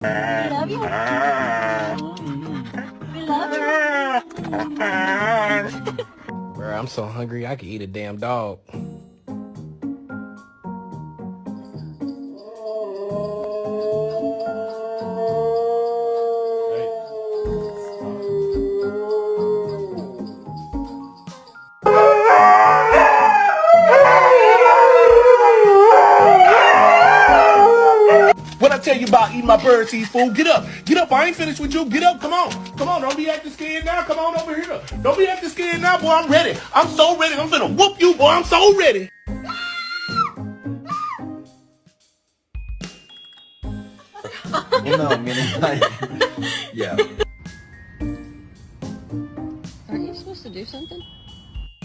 We love you. We love you. Bro, I'm so hungry I could eat a damn dog. What I tell you about eating my bird seed, fool? Get up. Get up. I ain't finished with you. Get up. Come on. Come on. Don't be acting scared now. Come on over here. Don't be acting scared now, boy. I'm ready. I'm so ready. I'm finna whoop you, boy. I'm so ready. No, I mean, yeah. Aren't you supposed to do something?